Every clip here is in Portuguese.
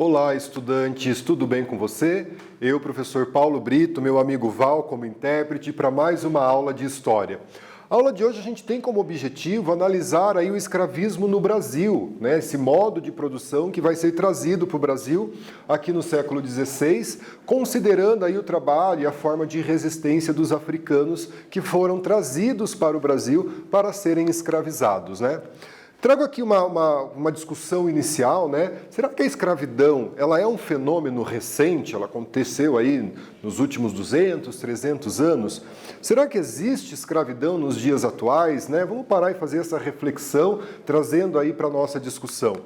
Olá, estudantes, tudo bem com você? Eu, professor Paulo Brito, meu amigo Val como intérprete, para mais uma aula de História. A aula de hoje a gente tem como objetivo analisar aí o escravismo no Brasil, né? Esse modo de produção que vai ser trazido para o Brasil aqui no século XVI, considerando aí o trabalho e a forma de resistência dos africanos que foram trazidos para o Brasil para serem escravizados, né? Trago aqui uma discussão inicial, né? Será que a escravidão ela é um fenômeno recente? Ela aconteceu aí nos últimos 200, 300 anos? Será que existe escravidão nos dias atuais, né? Vamos parar e fazer essa reflexão, trazendo aí para a nossa discussão.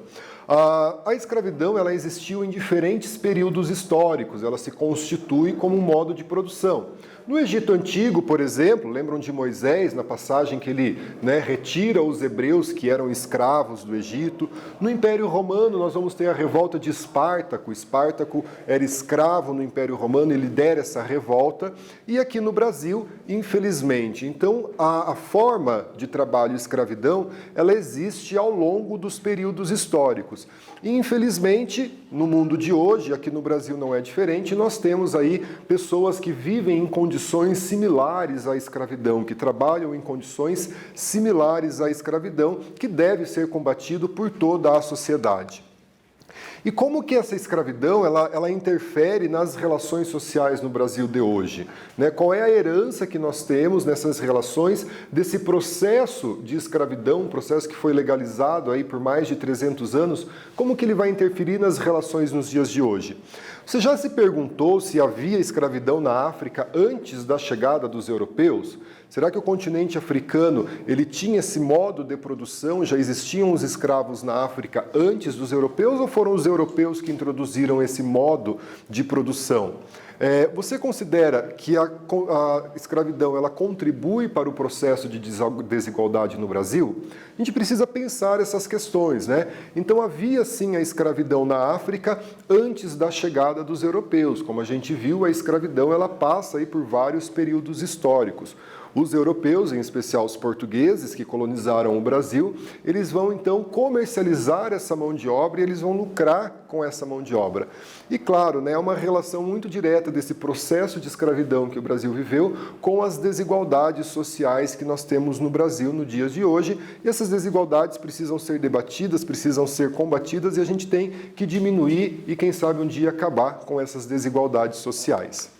A escravidão ela existiu em diferentes períodos históricos, ela se constitui como um modo de produção. No Egito Antigo, por exemplo, lembram de Moisés, na passagem que ele retira os hebreus que eram escravos do Egito. No Império Romano, nós vamos ter a revolta de Espartaco. Espartaco era escravo no Império Romano e lidera essa revolta. E aqui no Brasil, infelizmente. Então, a forma de trabalho e escravidão, ela existe ao longo dos períodos históricos. E, infelizmente, no mundo de hoje, aqui no Brasil não é diferente, nós temos aí pessoas que vivem em condições similares à escravidão, que trabalham em condições similares à escravidão, que deve ser combatido por toda a sociedade. E como que essa escravidão ela interfere nas relações sociais no Brasil de hoje? Né? Qual é a herança que nós temos nessas relações desse processo de escravidão, um processo que foi legalizado aí por mais de 300 anos, como que ele vai interferir nas relações nos dias de hoje? Você já se perguntou se havia escravidão na África antes da chegada dos europeus? Será que o continente africano ele tinha esse modo de produção? Já existiam os escravos na África antes dos europeus ou foram os europeus que introduziram esse modo de produção? Você considera que a escravidão ela contribui para o processo de desigualdade no Brasil? A gente precisa pensar essas questões, né? Então havia sim a escravidão na África antes da chegada dos europeus. Como a gente viu, a escravidão ela passa aí por vários períodos históricos. Os europeus, em especial os portugueses que colonizaram o Brasil, eles vão então comercializar essa mão de obra e eles vão lucrar com essa mão de obra. E claro, né, é uma relação muito direta desse processo de escravidão que o Brasil viveu com as desigualdades sociais que nós temos no Brasil no dias de hoje. E essas desigualdades precisam ser debatidas, precisam ser combatidas e a gente tem que diminuir e, quem sabe, um dia acabar com essas desigualdades sociais.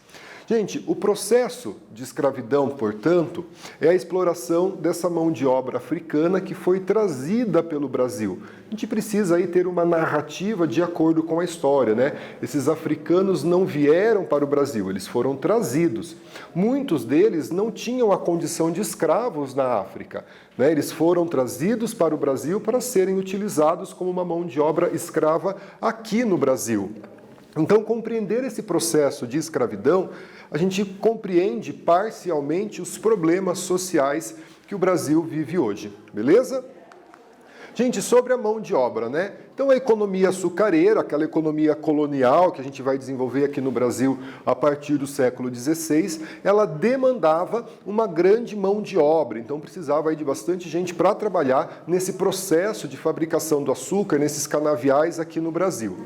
Gente, o processo de escravidão, portanto, é a exploração dessa mão de obra africana que foi trazida pelo Brasil. A gente precisa aí ter uma narrativa de acordo com a história, né? Esses africanos não vieram para o Brasil, eles foram trazidos. Muitos deles não tinham a condição de escravos na África, né? Eles foram trazidos para o Brasil para serem utilizados como uma mão de obra escrava aqui no Brasil. Então, compreender esse processo de escravidão, a gente compreende parcialmente os problemas sociais que o Brasil vive hoje, beleza? Gente, sobre a mão de obra, né? Então, a economia açucareira, aquela economia colonial que a gente vai desenvolver aqui no Brasil a partir do século XVI, ela demandava uma grande mão de obra. Então, precisava aí de bastante gente para trabalhar nesse processo de fabricação do açúcar, nesses canaviais aqui no Brasil.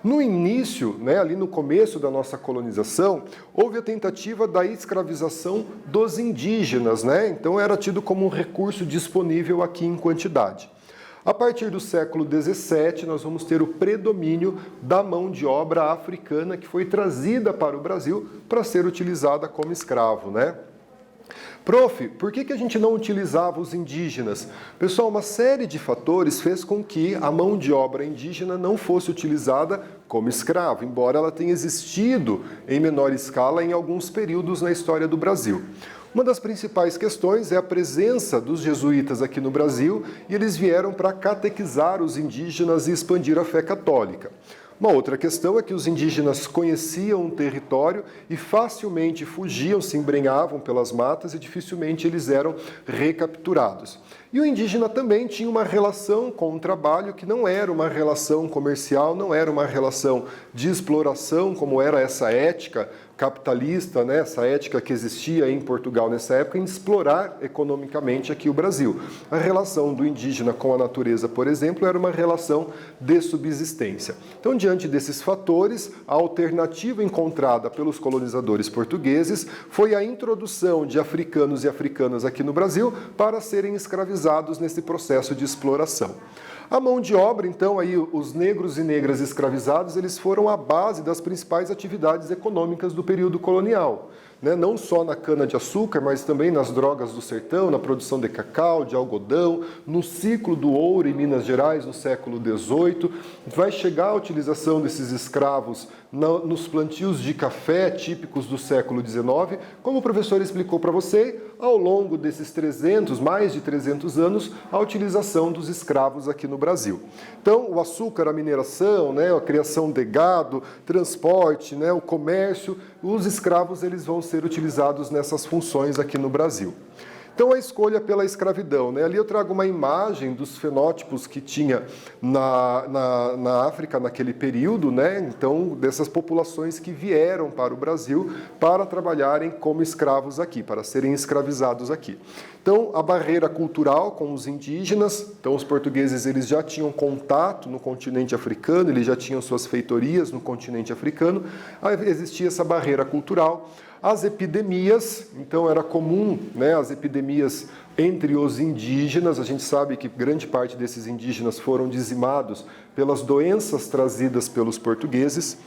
No início, né, ali no começo da nossa colonização, houve a tentativa da escravização dos indígenas, né? Então, era tido como um recurso disponível aqui em quantidade. A partir do século XVII, nós vamos ter o predomínio da mão de obra africana que foi trazida para o Brasil para ser utilizada como escravo, né? Prof, por que a gente não utilizava os indígenas? Pessoal, uma série de fatores fez com que a mão de obra indígena não fosse utilizada como escravo, embora ela tenha existido em menor escala em alguns períodos na história do Brasil. Uma das principais questões é a presença dos jesuítas aqui no Brasil e eles vieram para catequizar os indígenas e expandir a fé católica. Uma outra questão é que os indígenas conheciam o território e facilmente fugiam, se embrenhavam pelas matas e dificilmente eles eram recapturados. E o indígena também tinha uma relação com o trabalho que não era uma relação comercial, não era uma relação de exploração, como era essa ética capitalista, né, essa ética que existia em Portugal nessa época, em explorar economicamente aqui o Brasil. A relação do indígena com a natureza, por exemplo, era uma relação de subsistência. Então, diante desses fatores, a alternativa encontrada pelos colonizadores portugueses foi a introdução de africanos e africanas aqui no Brasil para serem escravizados nesse processo de exploração. A mão de obra, então, aí os negros e negras escravizados, eles foram a base das principais atividades econômicas do período colonial. Não só na cana-de-açúcar, mas também nas drogas do sertão, na produção de cacau, de algodão, no ciclo do ouro em Minas Gerais, no século XVIII. Vai chegar a utilização desses escravos nos plantios de café típicos do século XIX. Como o professor explicou para você, ao longo desses mais de 300 anos, a utilização dos escravos aqui no Brasil. Então, o açúcar, a mineração, a criação de gado, transporte, o comércio, os escravos eles vão ser utilizados nessas funções aqui no Brasil. Então, a escolha pela escravidão. Ali eu trago uma imagem dos fenótipos que tinha na África naquele período, então, dessas populações que vieram para o Brasil para trabalharem como escravos aqui, para serem escravizados aqui. Então, a barreira cultural com os indígenas, então os portugueses eles já tinham contato no continente africano, eles já tinham suas feitorias no continente africano, existia essa barreira cultural. As epidemias, então era comum, as epidemias entre os indígenas, a gente sabe que grande parte desses indígenas foram dizimados pelas doenças trazidas pelos portugueses.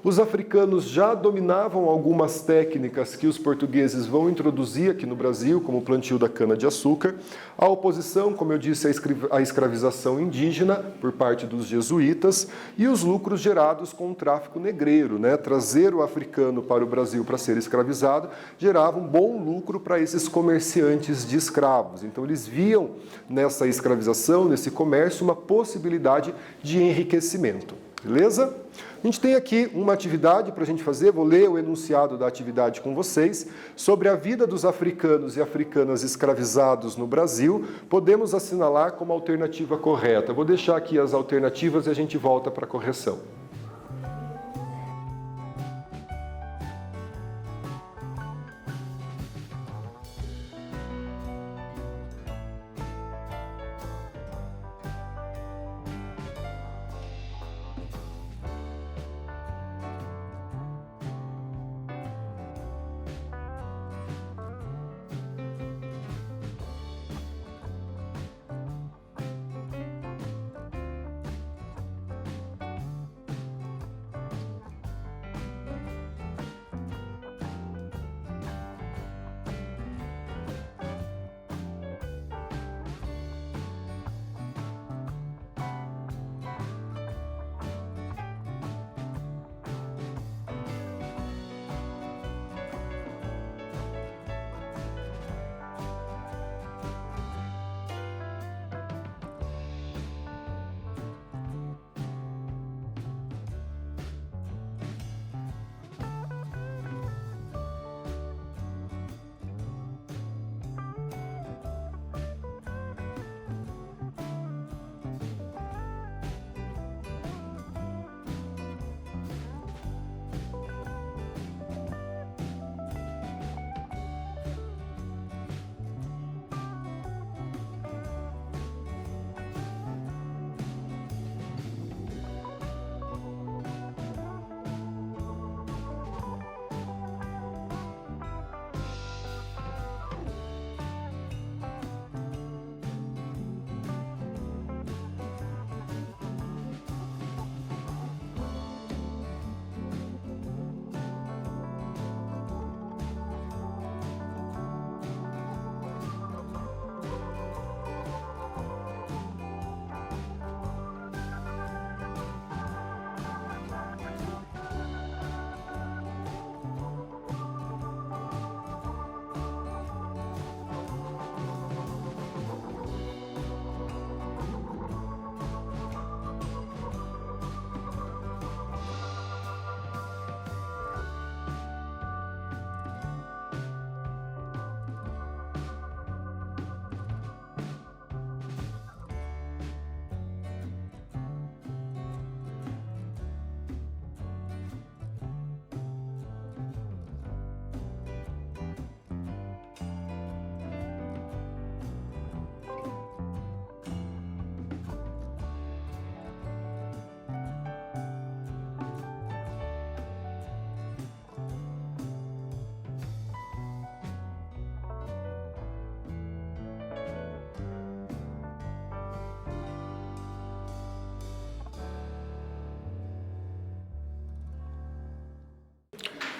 Os africanos já dominavam algumas técnicas que os portugueses vão introduzir aqui no Brasil, como o plantio da cana-de-açúcar. A oposição, como eu disse, à escravização indígena por parte dos jesuítas e os lucros gerados com o tráfico negreiro. Trazer o africano para o Brasil para ser escravizado gerava um bom lucro para esses comerciantes de escravos. Então, eles viam nessa escravização, nesse comércio, uma possibilidade de enriquecimento. Beleza? A gente tem aqui uma atividade para a gente fazer, vou ler o enunciado da atividade com vocês, sobre a vida dos africanos e africanas escravizados no Brasil, podemos assinalar como alternativa correta. Vou deixar aqui as alternativas e a gente volta para a correção.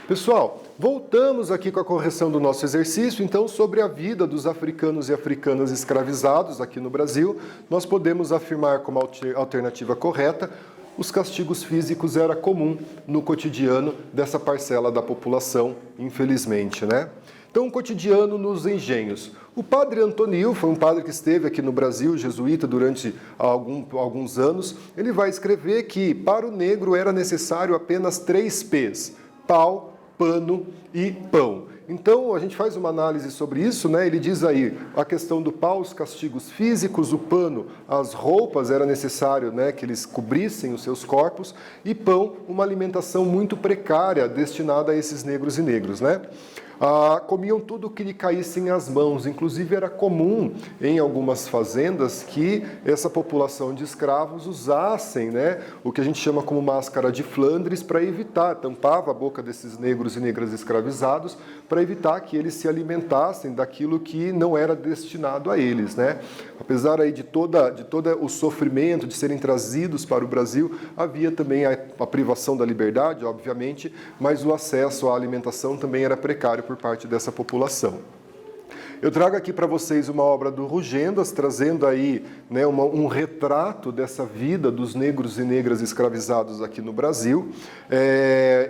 Pessoal, voltamos aqui com a correção do nosso exercício, então, sobre a vida dos africanos e africanas escravizados aqui no Brasil, nós podemos afirmar como alternativa correta: os castigos físicos era comum no cotidiano dessa parcela da população, infelizmente, né? Então, o cotidiano nos engenhos. O padre Antonil foi um padre que esteve aqui no Brasil, jesuíta, durante alguns anos. Ele vai escrever que para o negro era necessário apenas 3 P's: pau, pano e pão. Então, a gente faz uma análise sobre isso, né? Ele diz aí a questão do pau, os castigos físicos, o pano, as roupas, era necessário, né, que eles cobrissem os seus corpos, e pão, uma alimentação muito precária destinada a esses negros e negros, né? Comiam tudo que lhe caíssem às mãos. Inclusive, era comum em algumas fazendas que essa população de escravos usassem, né, o que a gente chama como máscara de Flandres, para evitar, tampava a boca desses negros e negras escravizados, para evitar que eles se alimentassem daquilo que não era destinado a eles, né? Apesar aí de todo o sofrimento de serem trazidos para o Brasil, havia também a privação da liberdade, obviamente, mas o acesso à alimentação também era precário por parte dessa população. Eu trago aqui para vocês uma obra do Rugendas, trazendo aí, né, um retrato dessa vida dos negros e negras escravizados aqui no Brasil.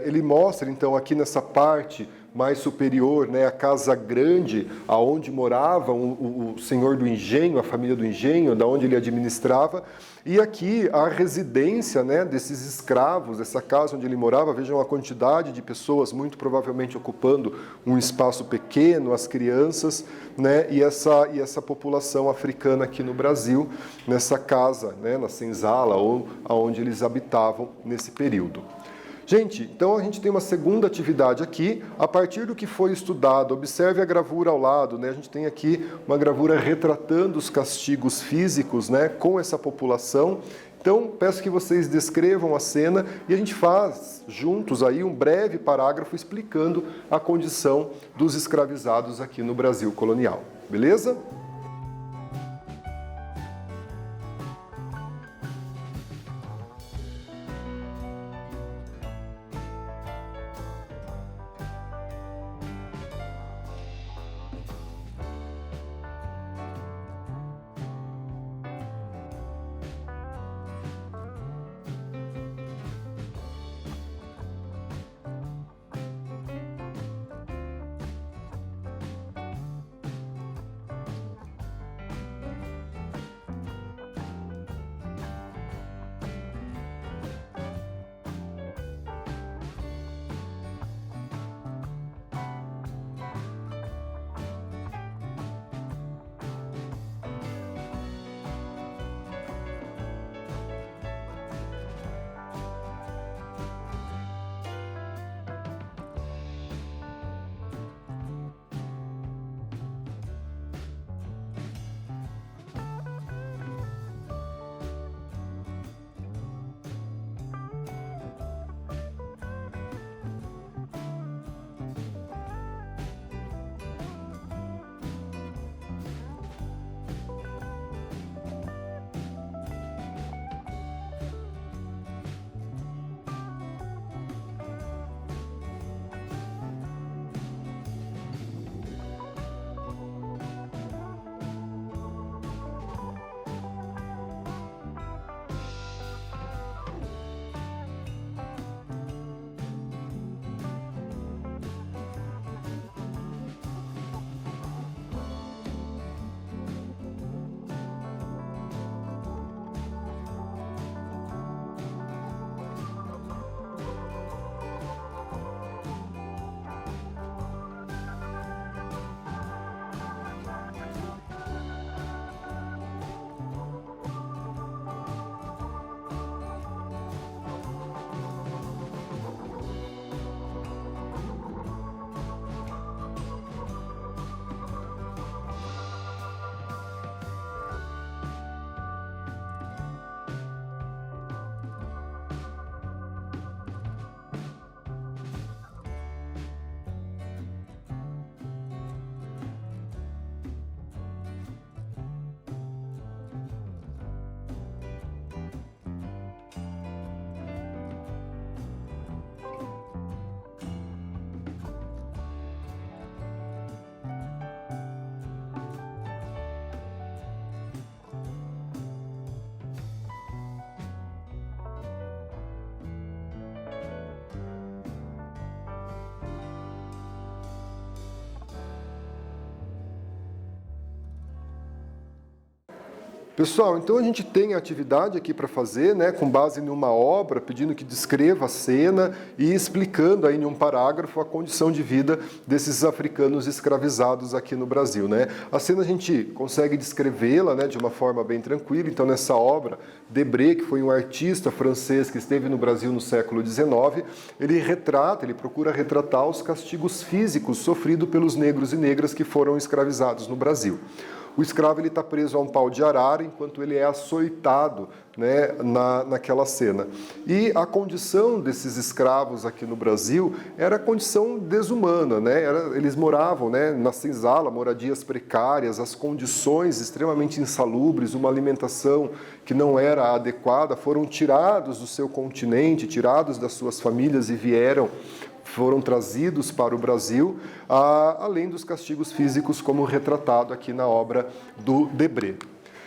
Ele mostra, então, aqui nessa parte mais superior, né, a casa grande, aonde morava o senhor do engenho, a família do engenho, da onde ele administrava, e aqui a residência, né, desses escravos, essa casa onde ele morava. Vejam a quantidade de pessoas, muito provavelmente ocupando um espaço pequeno, as crianças, né, e essa população africana aqui no Brasil, nessa casa, né, na senzala, ou aonde eles habitavam nesse período. Gente, então a gente tem uma segunda atividade aqui, a partir do que foi estudado. Observe a gravura ao lado, né? A gente tem aqui uma gravura retratando os castigos físicos, né, com essa população. Então, peço que vocês descrevam a cena e a gente faz juntos aí um breve parágrafo explicando a condição dos escravizados aqui no Brasil colonial. Beleza? Pessoal, então a gente tem a atividade aqui para fazer, né, com base em uma obra, pedindo que descreva a cena e explicando aí em um parágrafo a condição de vida desses africanos escravizados aqui no Brasil, né? A cena a gente consegue descrevê-la, né, de uma forma bem tranquila. Então, nessa obra, Debré, que foi um artista francês que esteve no Brasil no século XIX, ele procura retratar os castigos físicos sofridos pelos negros e negras que foram escravizados no Brasil. O escravo está preso a um pau de arara enquanto ele é açoitado, né, naquela cena. E a condição desses escravos aqui no Brasil era condição desumana, né? Eles moravam, né, na senzala, moradias precárias, as condições extremamente insalubres, uma alimentação que não era adequada, foram tirados do seu continente, tirados das suas famílias e foram trazidos para o Brasil, além dos castigos físicos, como retratado aqui na obra do Debré.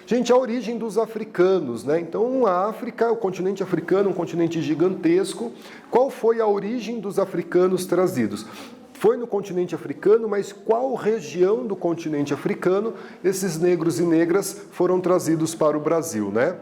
Gente, a origem dos africanos, né? Então, a África, o continente africano, um continente gigantesco. Qual foi a origem dos africanos trazidos? Foi no continente africano, mas qual região do continente africano esses negros e negras foram trazidos para o Brasil, né?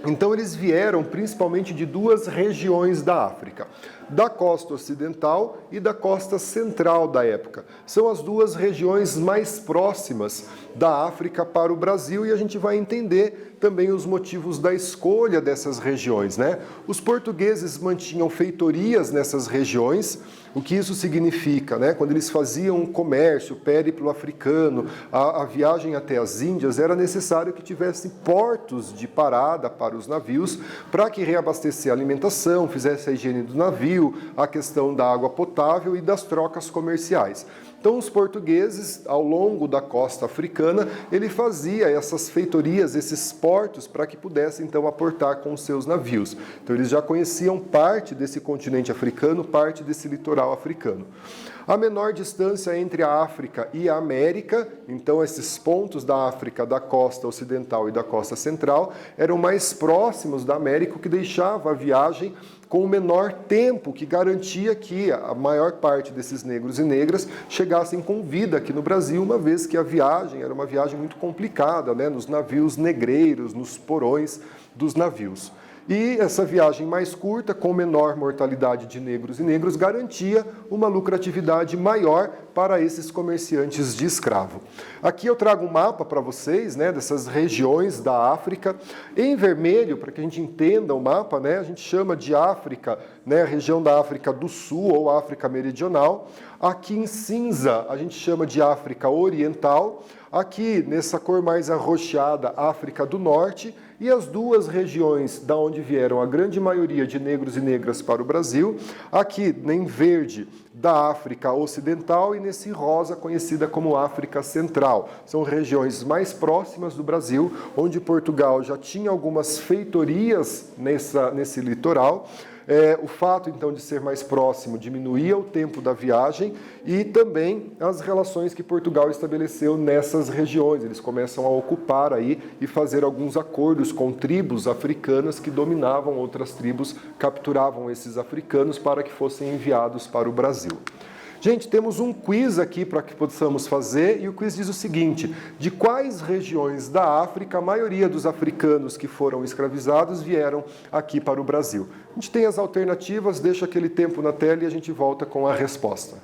Então, eles vieram principalmente de duas regiões da África, da costa ocidental e da costa central da época. São as duas regiões mais próximas da África para o Brasil e a gente vai entender também os motivos da escolha dessas regiões, né? Os portugueses mantinham feitorias nessas regiões. O que isso significa, né? Quando eles faziam um comércio, o périplo africano, a viagem até as Índias, era necessário que tivesse portos de parada para os navios, para que reabastecesse a alimentação, fizesse a higiene do navio, a questão da água potável e das trocas comerciais. Então, os portugueses, ao longo da costa africana, ele fazia essas feitorias, esses portos, para que pudessem, então, aportar com os seus navios. Então, eles já conheciam parte desse continente africano, parte desse litoral africano. A menor distância entre a África e a América, então esses pontos da África, da costa ocidental e da costa central, eram mais próximos da América, o que deixava a viagem com o menor tempo, que garantia que a maior parte desses negros e negras chegassem com vida aqui no Brasil, uma vez que a viagem era uma viagem muito complicada, né, nos navios negreiros, nos porões dos navios. E essa viagem mais curta, com menor mortalidade de negros e negros, garantia uma lucratividade maior para esses comerciantes de escravo. Aqui eu trago um mapa para vocês, né, dessas regiões da África. Em vermelho, para que a gente entenda o mapa, né, a gente chama de África, né, a região da África do Sul ou África Meridional. Aqui em cinza, a gente chama de África Oriental. Aqui, nessa cor mais arroxeada, África do Norte. E as duas regiões da onde vieram a grande maioria de negros e negras para o Brasil, aqui em verde da África Ocidental e nesse rosa conhecida como África Central. São regiões mais próximas do Brasil, onde Portugal já tinha algumas feitorias nesse litoral. O fato, então, de ser mais próximo diminuía o tempo da viagem e também as relações que Portugal estabeleceu nessas regiões. Eles começam a ocupar aí e fazer alguns acordos com tribos africanas que dominavam outras tribos, capturavam esses africanos para que fossem enviados para o Brasil. Gente, temos um quiz aqui para que possamos fazer, e o quiz diz o seguinte: de quais regiões da África a maioria dos africanos que foram escravizados vieram aqui para o Brasil? A gente tem as alternativas, deixa aquele tempo na tela e a gente volta com a resposta.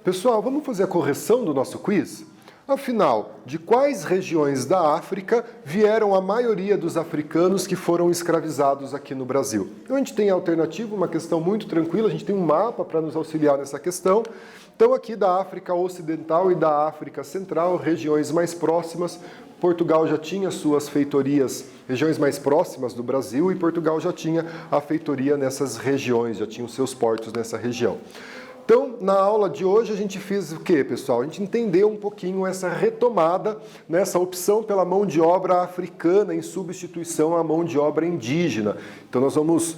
Pessoal, vamos fazer a correção do nosso quiz? Afinal, de quais regiões da África vieram a maioria dos africanos que foram escravizados aqui no Brasil? Então a gente tem a alternativa, uma questão muito tranquila, a gente tem um mapa para nos auxiliar nessa questão. Então aqui da África Ocidental e da África Central, regiões mais próximas, Portugal já tinha suas feitorias, regiões mais próximas do Brasil, e Portugal já tinha a feitoria nessas regiões, já tinha os seus portos nessa região. Então, na aula de hoje a gente fez o quê, pessoal? A gente entendeu um pouquinho essa retomada, nessa opção pela mão de obra africana em substituição à mão de obra indígena. Então nós vamos,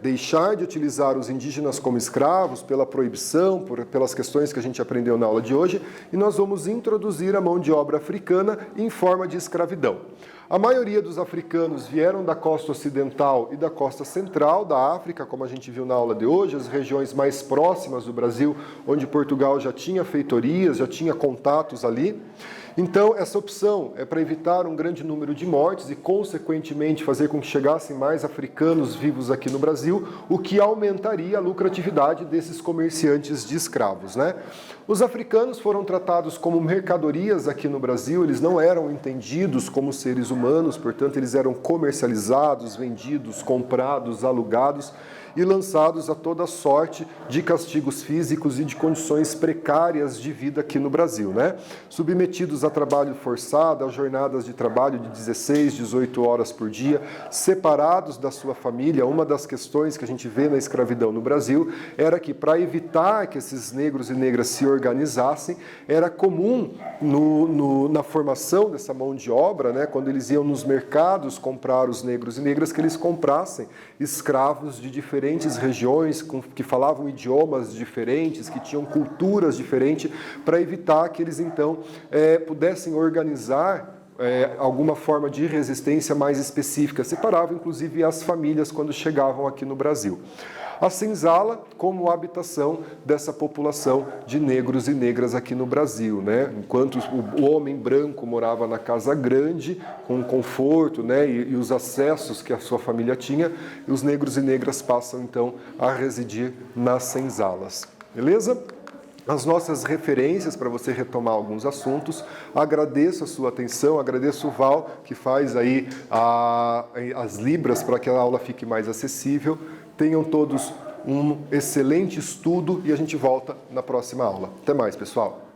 deixar de utilizar os indígenas como escravos pela proibição, pelas questões que a gente aprendeu na aula de hoje, e nós vamos introduzir a mão de obra africana em forma de escravidão. A maioria dos africanos vieram da costa ocidental e da costa central da África, como a gente viu na aula de hoje, as regiões mais próximas do Brasil, onde Portugal já tinha feitorias, já tinha contatos ali. Então, essa opção é para evitar um grande número de mortes e, consequentemente, fazer com que chegassem mais africanos vivos aqui no Brasil, o que aumentaria a lucratividade desses comerciantes de escravos, Os africanos foram tratados como mercadorias aqui no Brasil, eles não eram entendidos como seres humanos, portanto, eles eram comercializados, vendidos, comprados, alugados e lançados a toda sorte de castigos físicos e de condições precárias de vida aqui no Brasil, Submetidos a trabalho forçado, a jornadas de trabalho de 16, 18 horas por dia, separados da sua família. Uma das questões que a gente vê na escravidão no Brasil era que, para evitar que esses negros e negras se organizassem, era comum na formação dessa mão de obra, quando eles iam nos mercados comprar os negros e negras, que eles comprassem escravos de diferentes regiões, que falavam idiomas diferentes, que tinham culturas diferentes, para evitar que eles então pudessem organizar alguma forma de resistência mais específica. Separavam inclusive as famílias quando chegavam aqui no Brasil. A senzala como habitação dessa população de negros e negras aqui no Brasil, Enquanto o homem branco morava na casa grande, com conforto, e os acessos que a sua família tinha, os negros e negras passam então a residir nas senzalas. Beleza? As nossas referências para você retomar alguns assuntos. Agradeço a sua atenção, agradeço o Val, que faz aí as libras para que a aula fique mais acessível. Tenham todos um excelente estudo e a gente volta na próxima aula. Até mais, pessoal!